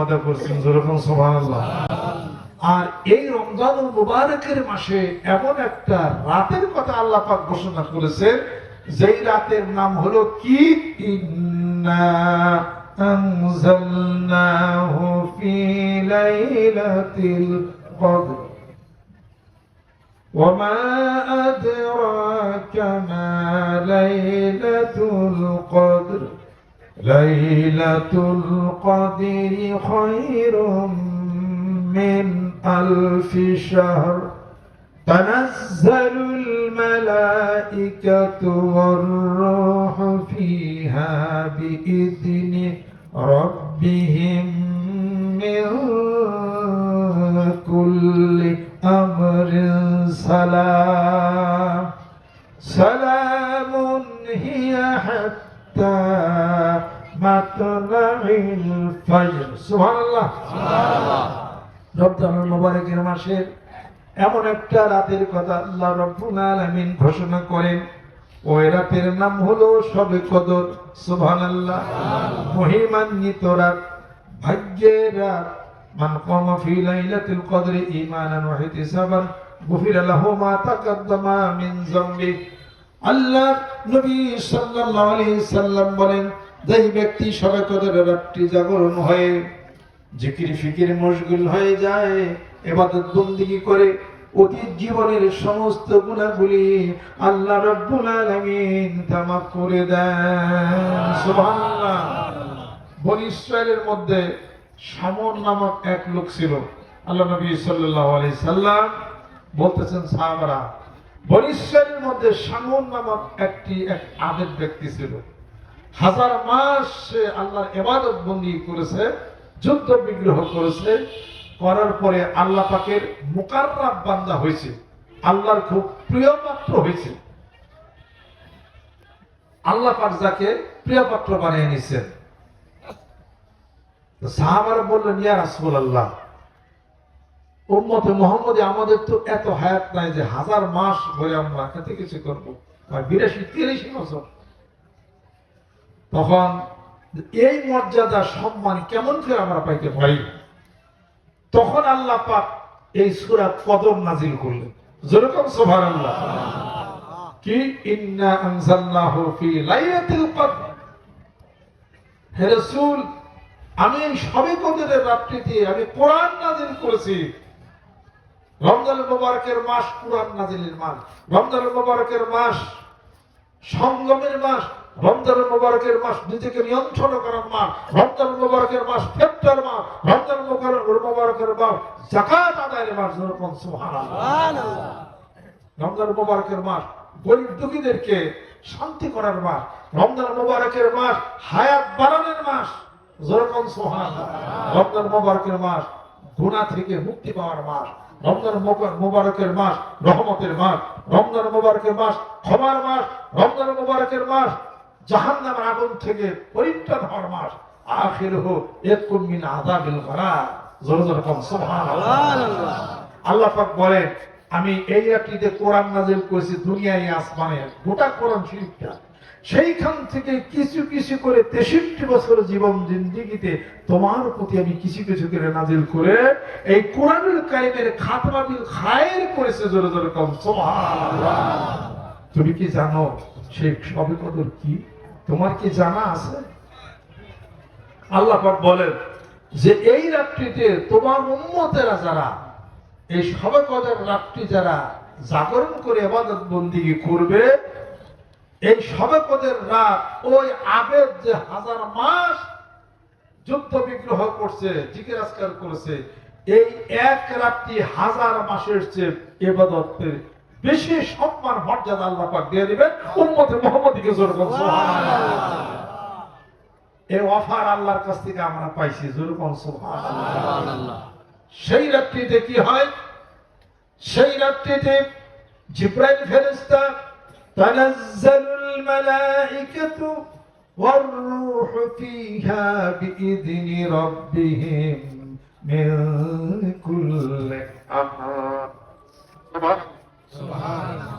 ওয়াদা করেছেন, যেরকম সুবহানাল্লাহ। আর এই রমজানুল মুবারকের মাসে এমন একটা রাতের কথা আল্লাহ পাক ঘোষণা করেছেন, যেই রাতের নাম হলো কি, ইন্না আনজালনাহু ফি লাইলাতিল কদর ওয়া মা আদরাকা মা লাইলাতুল কদর লাইলাতুল কদরি খায়রুম من ألف شهر تنزل الملائكة والروح فيها بإذن ربهم من كل أمر سلام سلام هي حتى مطلع الفجر سبحان الله রমজানুল মুবারকের মাসের এমন একটা রাতের কথা আল্লাহ রাব্বুল আলামিন ঘোষণা করেন, ওই রাতের নাম হলো শবে কদর। সুবহানাল্লাহ। মহিমান্বিত রাত, ভাগ্যের রাত। মান কামা ফি লাইলাতিল কদরি ঈমানান ওয়া ইহতিসাবান গুফিরা লাহু মা তাকাদ্দামা মিন যামবি। আল্লাহ নবী সাল্লাল্লাহু আলাইহি সাল্লাম বলেন, যেই ব্যক্তি শবে কদরের রাতটি জাগরণ হয়ে জিকির ফিকির মশগুল হয়ে যায়, ইবাদত বন্দেগী করে, অতীত জীবনের সমস্ত গুনাহগুলি আল্লাহ রাব্বুল আলামিন তা মাফ করে দেন। সুবহানাল্লাহ। বনী ইসরাইলের মধ্যে শামুন নামক এক লোক ছিল। আল্লাহ নবী সাল্লাল্লাহু আলাইহি সাল্লাম বলতেছেন, সাহাবারা, বনী ইসরাইলের মধ্যে শামুন নামক এক আবেদ ব্যক্তি ছিল। 1000 মাস সে আল্লাহর ইবাদত বন্দেগী করেছে, যুদ্ধ বিগ্রহ করেছে, করার পরে আল্লাহ পাকের মুকাররাব বান্দা হয়েছে, আল্লাহর খুব প্রিয় পাত্র হয়েছে। আল্লাহ পাক যাকে প্রিয় পাত্র বানিয়ে নিয়েছেন। সাহাবারা বললেন, ইয়া রাসূলুল্লাহ, উম্মতে মুহাম্মদী আমাদের তো এত হায়াত নাই যে 1000 মাস ধরে আমরা এত কিছু করবো, 82-83 বছর। তখন এই মর্যাদা সম্মান কেমন করে আমরা পাইতে পারি? তখন আল্লাহ পাক এই সূরা কদর নাজিল করলেন। যেরকম সুবহানাল্লাহ। কি ইন্না আনজালনাহু ফি লাইলাতিল কদর। হে রাসূল, আমি এই শবে কদরের রাত্রিতে আমি কোরআন নাজিল করেছি। রমজানুল মুবারকের মাস কোরআন নাজিলের মাস, রমজানুল মুবারকের মাস সংযমের মাস, রমজানুল মুবারকের মাস নিজেকে নিয়ন্ত্রণ করার মাস, রমজানুল মুবারকের মাস ফেতরার মাস, রমজানুল মুবারকের মাস যাকাত আদায়ের মাস। যেরকম সুবহানাল্লাহ। রমজানুল মুবারকের মাস গরিব দুঃখীদেরকে শান্তি করার মাস, রমজানুল মুবারকের মাস হায়াত বাড়ানোর মাস। যেরকম সুবহানাল্লাহ। রমজানুল মুবারকের মাস গুনাহ থেকে মুক্তি পাওয়ার মাস, রমজানুল মুবারকের মাস রহমতের মাস, রমজানুল মুবারকের মাস ক্ষমার মাস, রমজানুল মুবারকের মাস জাহান্নামের আগুন থেকে পরিত্রাণ হওয়ার মাস। আখিরুহু ইয়াকুম মিন আযাবিল গরার। জোরে জোরে বলুন সুবহানাল্লাহ। আল্লাহ পাক বলেন, আমি এই রাত্রিতে কোরআন নাযিল করেছি দুনিয়ায় আসমানে, গোটা কোরআন শরীফটা। সেইখান থেকে কিছু কিছু করে 63 বছর জীবন জিন্দেগিতে তোমার প্রতি আমি কিছু কিছু করে নাজিল করে এই কোরআনুল কারীমের খাতমা বিল খায়র করেছে। জোরে জোরে বলুন সুবহানাল্লাহ। তুমি কি জানো সেই শবে কদর কি? তোমার কি জানা আছে? আল্লাহ পাক বলেন যে এই রাত্রিতে তোমার উম্মতেরা যারা এই শবে কদর রাত্রি যারা জাগরণ করে ইবাদত বন্দেগী করবে, এই শবে কদর রাত ওই আবেদ যে 1000 মাস যুদ্ধ বিগ্রহ করছে, জিকির আজকার করেছে, এই এক রাত্রি 1000 মাসের চেয়ে ইবাদতের বেশি সম্মান মর্যাদা আল্লাহ পাক দিয়ে দিবেন উম্মতে মুহাম্মদীকে। জোরে বলুন সুবহানাল্লাহ। এই অফার আল্লাহর কাছ থেকে আমরা পাইছি। জোরে বলুন সুবহানাল্লাহ। সেই রাত্রিতে কি হয়? সেই রাত্রিতে জিবরাইল ফেরেশতা তানাজ্জালুল মালাইকাতু ওয়ার রূহু ফিহা বিইذনি রাব্বিহিম মিন কুল্লি আমর। সুবহানাল্লাহ।